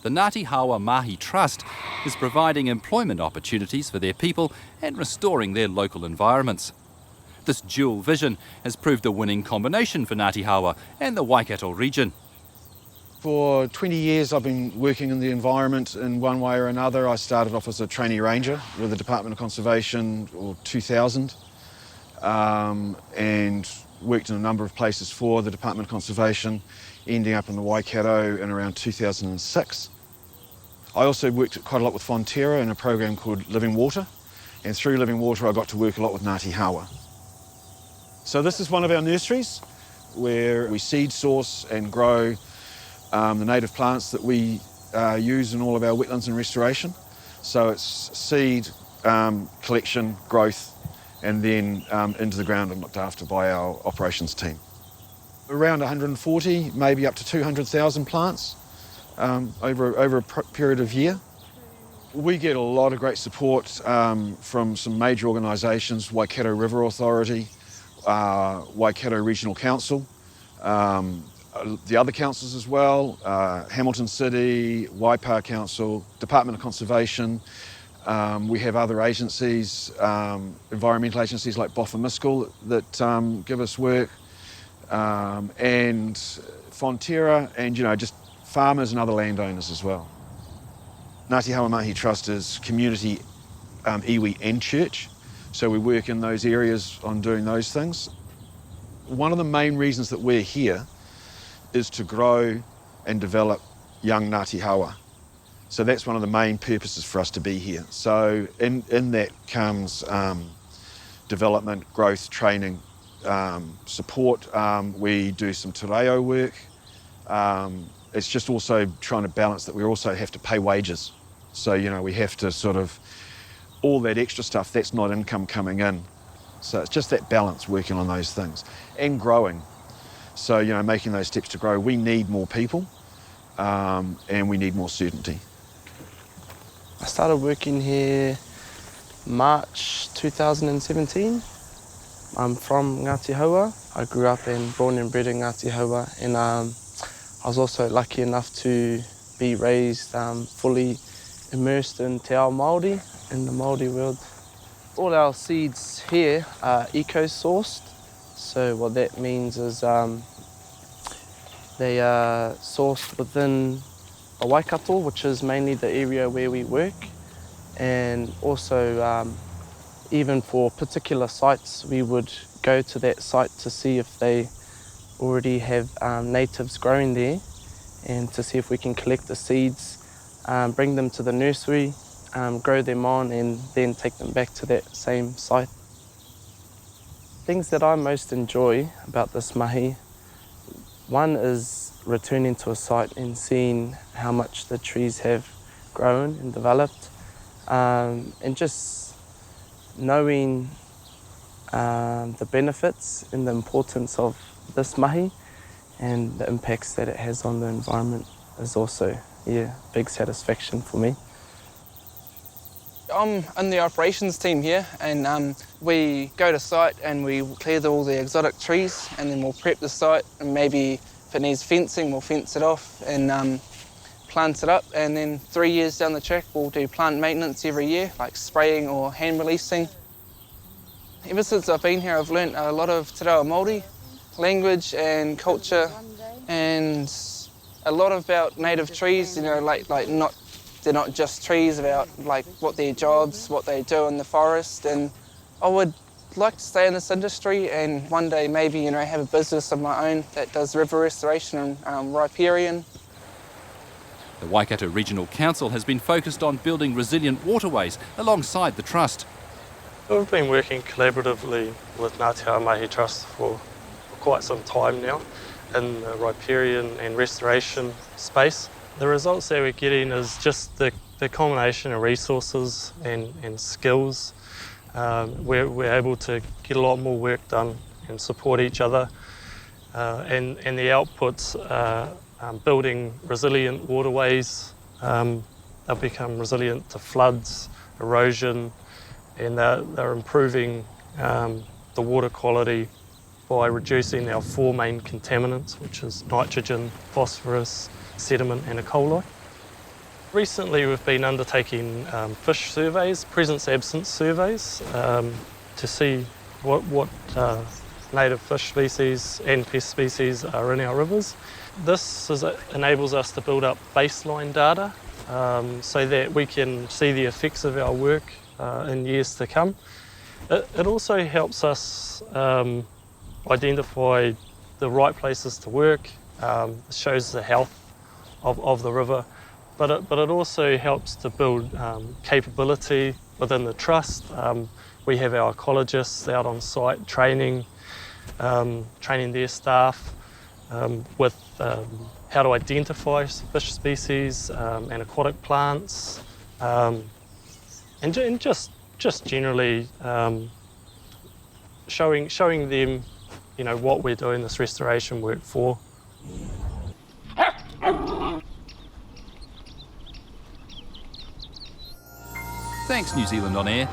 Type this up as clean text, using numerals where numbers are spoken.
the Ngāti Hawa Mahi Trust is providing employment opportunities for their people and restoring their local environments. This dual vision has proved a winning combination for Ngāti Hawa and the Waikato region. For 20 years I've been working in the environment in one way or another. I started off as a trainee ranger with the Department of Conservation in 2000 and worked in a number of places for the Department of Conservation, ending up in the Waikato in around 2006. I also worked quite a lot with Fonterra in a program called Living Water, and through Living Water I got to work a lot with Ngāti Hawa. So this is one of our nurseries where we seed source and grow the native plants that we use in all of our wetlands and restoration. So it's seed, collection, growth, and then into the ground and looked after by our operations team. Around 140, maybe up to 200,000 plants over a period of year. We get a lot of great support from some major organisations, Waikato River Authority, Waikato Regional Council, the other councils as well, Hamilton City, Waipa Council, Department of Conservation. We have other agencies, environmental agencies like Bofa that give us work, and Fonterra, and just farmers and other landowners as well. Ngāti Hawa Mahi Trust is community, iwi and church, so we work in those areas on doing those things. One of the main reasons that we're here is to grow and develop young Ngāti Hawa. So that's one of the main purposes for us to be here. So in that comes development, growth, training, support. We do some te reo work. It's just also trying to balance that we also have to pay wages. So, we have to sort of, all that extra stuff, that's not income coming in. So it's just that balance, working on those things and growing. So, making those steps to grow. We need more people and we need more certainty. I started working here March 2017. I'm from Ngāti Hawa. I grew up and born and bred in Ngāti Hawa, and I was also lucky enough to be raised fully immersed in te ao Māori, in the Māori world. All our seeds here are eco-sourced. So what that means is they are sourced within a Waikato, which is mainly the area where we work, and also even for particular sites we would go to that site to see if they already have natives growing there, and to see if we can collect the seeds, bring them to the nursery, grow them on, and then take them back to that same site. Things that I most enjoy about this mahi, one is returning to a site and seeing how much the trees have grown and developed, and just knowing the benefits and the importance of this mahi and the impacts that it has on the environment is also, big satisfaction for me. I'm in the operations team here, and we go to site and we clear all the exotic trees, and then we'll prep the site, and maybe if it needs fencing, we'll fence it off and plant it up, and then 3 years down the track we'll do plant maintenance every year, like spraying or hand releasing. Ever since I've been here I've learnt a lot of te reo Māori language and culture, and a lot about native trees, they're not just trees, about what their jobs, what they do in the forest. And I would like to stay in this industry and one day maybe have a business of my own that does river restoration and riparian. The Waikato Regional Council has been focused on building resilient waterways alongside the Trust. We've been working collaboratively with Ngāti Hawa Mahi Trust for quite some time now in the riparian and restoration space. The results that we're getting is just the combination of resources and skills. We're able to get a lot more work done and support each other, and the outputs are building resilient waterways. They'll become resilient to floods, erosion, and they're improving the water quality by reducing our 4 main contaminants, which is nitrogen, phosphorus, sediment and E. coli. Recently we've been undertaking fish surveys, presence-absence surveys, to see what native fish species and pest species are in our rivers. This enables us to build up baseline data so that we can see the effects of our work in years to come. It also helps us identify the right places to work, shows the health of the river, but it also helps to build capability within the trust. We have our ecologists out on site training their staff with how to identify fish species and aquatic plants, and just generally showing them, what we're doing this restoration work for. Thanks, New Zealand On Air.